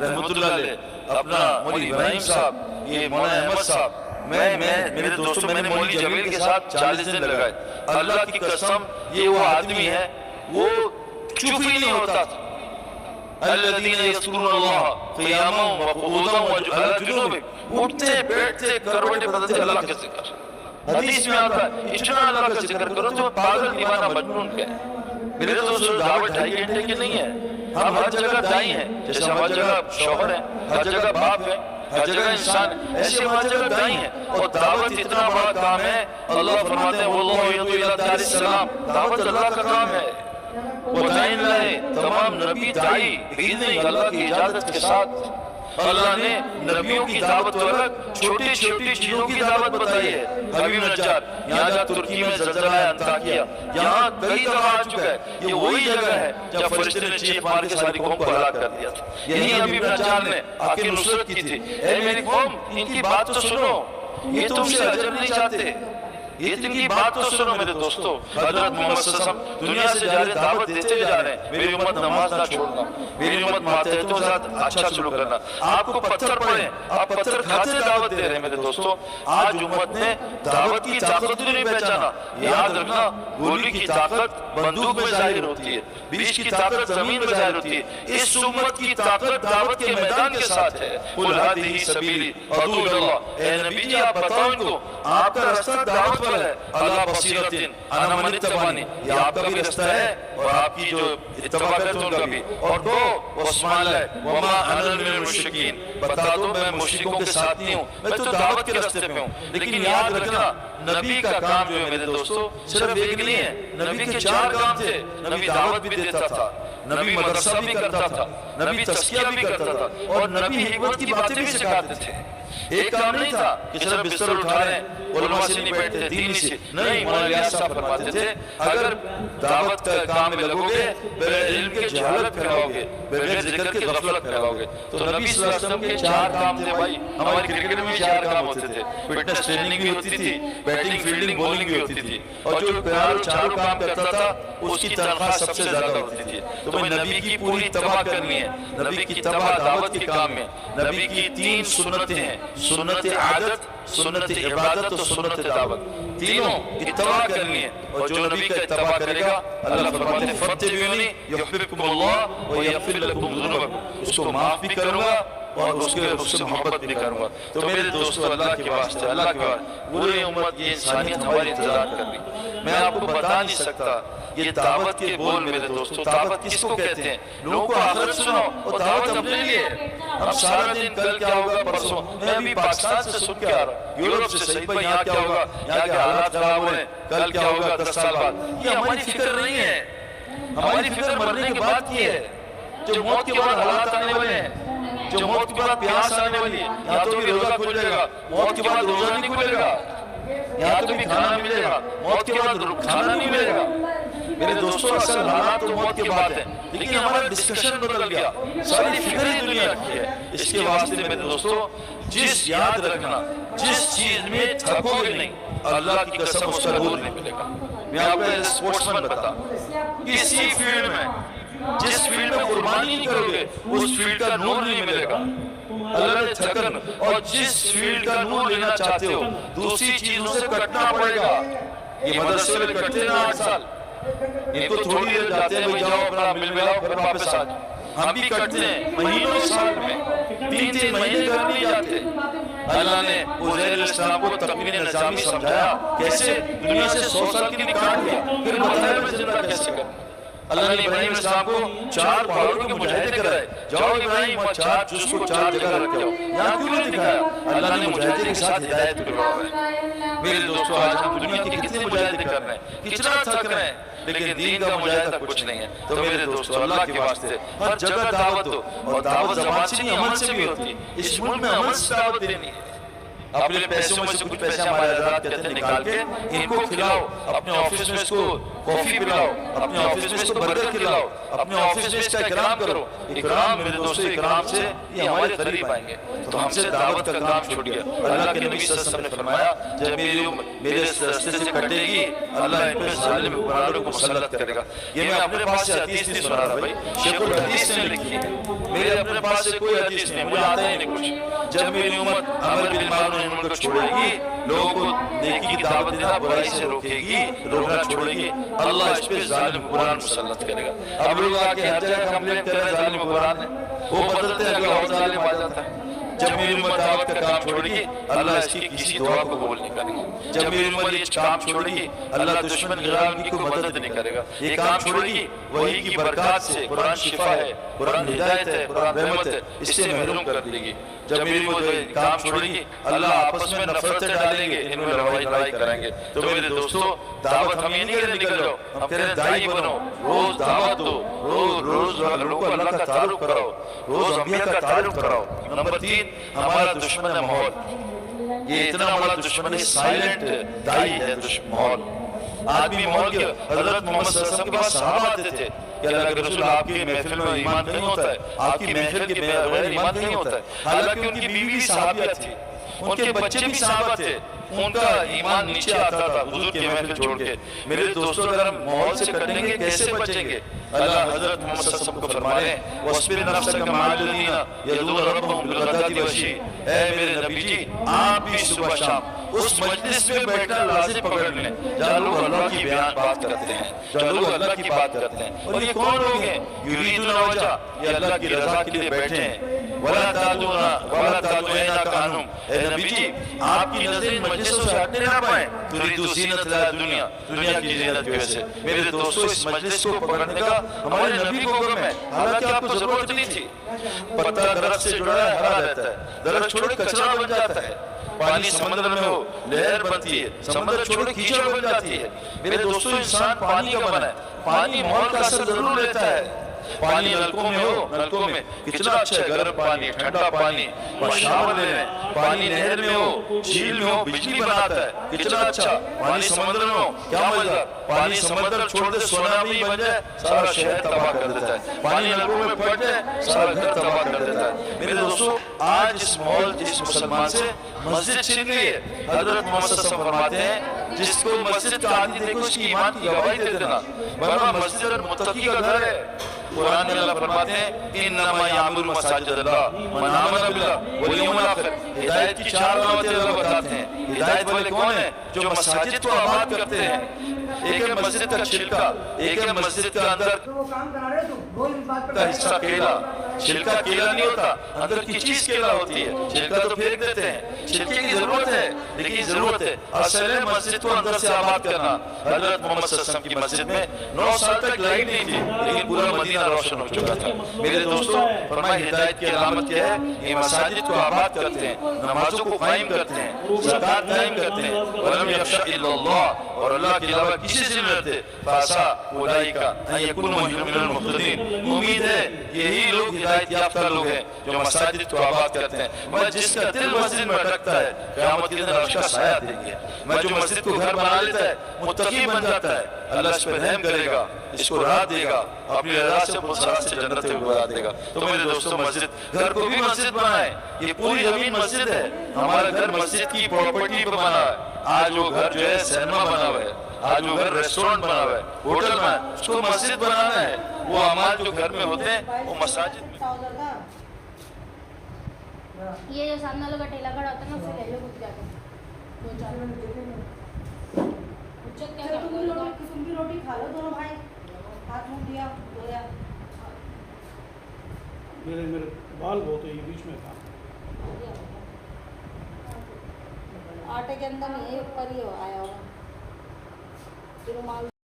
रहमतुल्लाह अलैह, अपना मौलवी इब्राहिम साहब, ये मौलाना अहमद साहब, मैं मेरे दोस्तों, मैंने मौलवी जमील के साथ 40 दिन लगाए। अल्लाह की कसम, ये वो आदमी है, वो चुप ही नहीं होता था। अल्लज़ीना यज़कुरुल्लाह क़ियामन व क़ुऊदन व अला जुनूबिहिम, उठते बैठते करवटें बदलते अल्लाह का जिक्र। हदीस में आता है इतना अल्लाह का जिक्र करो तो पागल दीवाना मजनून के। मेरे दोस्तों, दावत 2.5 घंटे की नहीं है। हम हर जगह दाई हैं, जैसे हर जगह शौहर है, हर जगह बाप है, हर जगह इंसान, ऐसे हर जगह दाई हैं। और दावत इतना बड़ा काम है, अल्लाह फरमाते हैं वल्लाहु यदू इला दारिस सलाम, दावत अल्लाह का काम है। वो दाइन लाए, तमाम नबी दाई बिइज़्नि अल्लाह की इजाजत के साथ। अल्लाह ने नबियों की दावत तो अलग, छोटी छोटी चीजों की दावत बताई है। हबीब नज्जार, यहाँ तुर्की में ज़लज़ला है अंताकिया, यहाँ कई दफा आ चुका है। ये वही जगह है जहाँ फरिश्ते ने चीख मार के सारी कौम को हलाक कर दिया था। यही हबीब नज्जार ने आके नुसरत की थी। ऐ मेरी कौम, इनकी बात तो सुनो, ये तुमसे अजर नहीं चाहते, ये इनकी बात तो सुनो। मेरे दोस्तों, हज़रत मोहम्मद सल्लल्लाहु अलैहि वसल्लम दुनिया से जा रहे, दावत देते जा रहे हैं, मेरी उम्मत नमाज ना छोड़ना, मेरी उम्मत मातहतों के साथ अच्छा सलूक करना। आपको पत्थर पड़े, आप पत्थर खाते दावत दे रहे हैं। मेरे दोस्तों, आज उम्मत ने दावत की ताकत नहीं पहचाना। याद रखना, गोली की ताकत बंदूक में जाहिर होती है, बीच की ताकत जमीन में जाहिर होती है। इस उम्मत की ताकत दावत के मैदान के साथ है। कुल हादिही सबीली अदू इल्लाह, ए नबी जी आप बताओ इनको, आपका रास्ता दावत है, अला बसीरतिन अना मन इत्तबानी, ये आपका भी रास्ता है और आपकी जो इत्तबा करते हैं उनका भी। और दो उस्मान है वमा अना मिनल मुशरिकीन, बता दो मैं मुशरिकों के साथ नहीं हूँ, मैं तो दावत के रास्ते पे हूँ। लेकिन याद रखना, नबी का काम जो है मेरे दोस्तों सिर्फ एक नहीं है, नबी के 4 काम थे। नबी दावत भी देता था, नबी मदरसा भी करता था, नबी तज़किया भी करता था, और नबी हिकमत की बातें भी सिखाते थे। एक काम नहीं था कि सिर्फ बिस्तर उठा रहे हैं, उलमा से नहीं बैठते, दीनी से नहीं। मौलाना साहब फरमाते थे, अगर दावत का काम में लगोगे, बगैर इल्म के जहालत फैलाओगे, बगैर जिक्र के गफलत फैलाओगे। तो नबी सल्लल्लाहु अलैहि वसल्लम के 4 काम थे भाई। हमारे क्रिकेट में 4 काम होते थे, फिटनेस ट्रेनिंग भी होती थी, बैटिंग फील्डिंग बॉलिंग भी होती थी, और जो प्यार 4 काम करता था उसकी तनख्वाह सबसे ज्यादा होती थी। तो भाई नबी की पूरी तबाह करनी है, नबी की तबाह दावत के काम में। नबी की 3 सुन्नतें हैं, सुन्नत आदत, सुन्नत इबादत और सुन्नत दावत, तीनों इत्तबा करनी है। और जो नबी का इत्तबा करेगा, अल्लाह फरमाते हैं फत्तबिऊनी युहिब्बुकुमुल्लाह व यग़फिर लकुम ज़ुनूबकुम, उसको माफ भी करूंगा और उससे मोहब्बत भी करूंगा। तो मेरे दोस्तों, अल्लाह के वास्ते, अल्लाह के वास्ते, पूरी उम्मत ये इंसानियत हमारी इंतजार कर रही। मैं आपको बता नहीं सकता ये दावत के बोल। मेरे दोस्तों, दावत किसको कहते हैं? लोगों को आखिरत सुनाओ और दावत अपने लिए। अब सारा दिन कल क्या होगा, परसों, मैं अभी पाकिस्तान से सुन के आ रहा हूँ, यूरोप से, सही भाई यहाँ क्या होगा, यहाँ के हालात खराब हो रहे हैं, कल क्या होगा 10 साल बाद। ये हमारी फिक्र नहीं है, हमारी फिक्र मरने के बाद की है। जो मौत के बाद हालात आने वाले हैं, जो मौत के बाद प्यास आने वाली है, यहाँ तो भी रोजा खुल जाएगा, मौत के बाद रोजा नहीं खुलेगा, यहाँ तो भी खाना मिलेगा, मौत के बाद खाना नहीं मिलेगा। मेरे दोस्तों, असल हालात तो मौत के बाद है, लेकिन हमारा डिस्कशन बदल गया, सारी फिक्र ही दुनिया की है। इसके वास्ते मेरे दोस्तों, जिस याद रखना, जिस चीज में थकोगे नहीं, अल्लाह की कसम उसका नूर नहीं मिलेगा। मैं आपको स्पोर्ट्समैन बता, किसी फील्ड में, जिस फील्ड में कुर्बानी नहीं करोगे, उस फील्ड का नूर नहीं मिलेगा। अल्लाह ने थकन, और जिस फील्ड का नूर लेना चाहते हो, दूसरी चीजों से कटना पड़ेगा। ये मदरसे में कटते ना 8 साल, इनको थोड़ी देर जाते हैं, भाई जाओ अपना मिल मिलाओ फिर वापस आ जाओ। हम भी कटते हैं महीनों साल में, 3-3 महीने घर नहीं जाते। अल्लाह ने उज़ैर अलैहिस्सलाम को तकवीन निज़ामी समझाया, कैसे दुनिया से 100 साल के लिए काट दिया, फिर बताया मैं जिंदा कैसे करना। अल्लाह ने इब्राहिम अलैहिस्सलाम को 4 पहाड़ों के मुजाहिदे कराए, जाओ इब्राहिम और 4 जुज़ को 4 जगह रख जाओ। यहाँ क्यों नहीं दिखाया? अल्लाह ने मुजाहिदे के साथ हिदायत करवाया है। मेरे दोस्तों, आज हम दुनिया के कितने मुजाहिदे कर रहे हैं, कितना थक रहे हैं, लेकिन दीन का मुजाहिदा कुछ नहीं है। तो मेरे दोस्तों, अल्लाह के वास्ते हर जगह दावत दो, और दावत ज़बान से नहीं अमल से भी होती है। इस मुल्क में अमल से दावत देनी है। अपने पैसों में से कुछ पैसे हमारे हजरात कहते हैं निकाल के इनको खिलाओ, अपने ऑफिस में इसको कॉफी पिलाओ, अपने ऑफिस में इसको बर्गर खिलाओ, अपने ऑफिस में इसका इकराम करो। इकराम मेरे दोस्तों, इकराम से ये हमारे करीब आएंगे। तो हमसे दावत का काम छूट गया। अल्लाह के नबी सल्लल्लाहु अलैहि वसल्लम ने फरमाया, जब मेरे रास्ते से कटेगी अल्लाह इन पे जालिम हुक्मरानों को मुसल्लत करेगा। ये मैं अपने पास से हदीस नहीं सुना रहा भाई, शेखुल हदीस ने लिखी है। मेरे अपने पास से कोई हदीस नहीं, मुझे आता ही नहीं कुछ। जब मेरी उम्मत अमर बिल मारूफ नही मुनकर छोड़ेगी, लोगों को नेकी की दावत देना, बुराई से रोकेगी, रोकना छोड़ेगी, अल्लाह इस पे जालिम हुक्मरान मुसल्लत करेगा। अब लोग आके हर जगह कंप्लेंट कर रहे हैं जालिम हुक्मरान है, वो बदलते हैं, अगला और जालिम आ जाता है। जब मेरी उम्मत दावत का काम छोड़ेगी अल्लाह इसकी किसी दुआ को कबूल नहीं करेगा। जब मेरी उम्मत ये काम छोड़ेगी अल्लाह दुश्मन गिरान की कोई मदद नहीं करेगा। ये काम छोड़ेगी वही की बरकत से, कुरान शिफा है, कुरान हिदायत है, कुरान रहमत है, इससे महरूम कर देगी। जब मेरी उम्मत काम छोड़ेगी अल्लाह आपस में नफरतें डालेंगे, इनमें लड़ाई कराएंगे। तो मेरे दोस्तों, दावत हम ये नहीं कह रहे निकल जाओ, हम कह रहे हैं दाई बनो, रोज दावत दो, रोज लोगों को अल्लाह का तारुफ कराओ, रोज अंबिया का तारुफ कराओ। नंबर 3, हमारा दुश्मन है माहौल। ये इतना बड़ा दुश्मन है, साइलेंट दाई है माहौल। आदमी माहौल के हजरत मोहम्मद सल्लल्लाहु अलैहि वसल्लम के पास सहाबा आते थे कि अल्लाह के रसूल आपकी महफिल में ईमान नहीं होता है, आपकी महफिल के बगैर ईमान नहीं होता है। हालांकि उनकी बीवी भी सहाबिया थी, उनके बच्चे भी सहाबा थे, उनका ईमान नीचे आता था हुजूर की महफिल छोड़ के। मेरे दोस्तों, अगर हम माहौल से कटेंगे कैसे बचेंगे? अल्लाह हजरत मोहम्मद सल्लल्लाहु अलैहि वसल्लम को फरमाए, वस्बिर नफ्सक मअल्लज़ीना यदून रब्बहुम बिलगदाति वश्शी। ऐ मेरे नबी जी, आप भी सुबह शाम उस मजलिस में बैठना लाजिम पकड़ लें जहाँ लोग अल्लाह की बयान बात करते हैं, जहाँ लोग अल्लाह की बात करते हैं। और ये कौन लोग हैं? युरीदून वजह, ये अल्लाह की रजा के लिए बैठे हैं। वला तादुना कानुम। ऐ नबी जी, आपकी नजरें मजलिसों से हटने ना पाए, तुरीदू ज़ीनत दुनिया, दुनिया की ज़ीनत की वजह से। मेरे दोस्तों, इस मजलिस को पकड़ने का हमारे नबी को हुक्म है, हालांकि आपको जरूरत नहीं थी। पत्ता दरख्त से जुड़ा है, हरा रहता है, दरख्त छोड़ कचरा बन जाता है। पानी समंदर में हो लहर बनती है, समंदर छोड़ कीचड़ बन जाती है। मेरे दोस्तों, इंसान पानी का बना है, पानी माहौल का असर जरूर लेता है। पानी नलकों में हो, नलकों में कितना अच्छा है, गर्म पानी, ठंडा पानी, शावर ले लें। पानी नहर में हो, झील में हो, बिजली बनाता है, कितना अच्छा। पानी समंदर में हो, क्या मजा। पानी समंदर छोड़ दे, सुनामी बन जाए, सारा शहर तबाह कर देता है। पानी नलकों में फट जाए, सारा घर तबाह कर देता है। मेरे दोस्तों, आज इस माहौल, इस मुसलमान से मस्जिद छिन गई है। हजरत मोहम्मद सल्लल्लाहु अलैहि वसल्लम फरमाते हैं, जिसको मस्जिद का आदमी देखो उसकी ईमान की गवाही दे देना, वरना मस्जिद मुत्तकी का घर है। कुरान में अल्लाह फरमाते हैं, इन्नमा यामुरु मसाजिदल्लाह मन आमन बिल्लाह वल यौमिल आखिर। हिदायत की 4 अलामतें अल्लाह बताते हैं। हिदायत वाले कौन है? जो मसाजिद को आबाद करते हैं। एक है मस्जिद का छिलका, एक है मस्जिद का अंदर का हिस्सा केला। छिलका केला नहीं होता, अंदर की चीज केला होती है। छिलका तो फेंक देते हैं, छिलके की जरूरत है, लेकिन जरूरत है असल है मस्जिद को अंदर से आबाद करना। हजरत मोहम्मद सल्लल्लाहु अलैहि वसल्लम की मस्जिद में 9 साल तक लाइट नहीं थी, लेकिन पूरा मदीना रोशन हो चुका था। मेरे दोस्तों, फरमाए हिदायत की अलामत क्या है? ये मसाजिद को आबाद करते हैं, नमाजों को कायम करते हैं, ज़कात कायम करते हैं, वलम यख्शा इल्लल्लाह, और अल्लाह के अलावा किसी से नहीं डरते। फासा उलाइका अन यकुनु मिनल मुहतदीन। उम्मीद है यही लोग हिदायत याफ्ता लोग हैं जो मसाजिद को आबाद करते हैं। मैं जिसका दिल मस्जिद में अटकता है, क़यामत के दिन अर्श का साया देंगे। मैं जो मस्जिद को घर बना लेता है, मुत्तकी बन जाता है, अल्लाह इस पर रहम करेगा, इसको राहत देगा, अपनी रज़ा से मुसरात से जन्नत में बुला देगा। तो मेरे दोस्तों, मस्जिद, घर को भी मस्जिद बनाए। ये पूरी जमीन मस्जिद है, हमारा घर मस्जिद की प्रॉपर्टी पे बना है। आज वो घर जो है सिनेमा बना हुआ है, आज वो घर रेस्टोरेंट बना हुआ है, होटल बना है, उसको मस्जिद बनाना है। वो अमाल जो घर में होते हैं वो मसाजिद में। ये जो सामने वाला ठेला खड़ा होता है ना, उससे ले लो कुछ जाके 2-4 तुम भी रोटी खा लो दोनों भाई। हाथ मुंह दिया, धोया। मेरे बाल बहुत है, ये बीच में था। आटे के अंदर नहीं है, ऊपर ही आया होगा। फिर रुमाल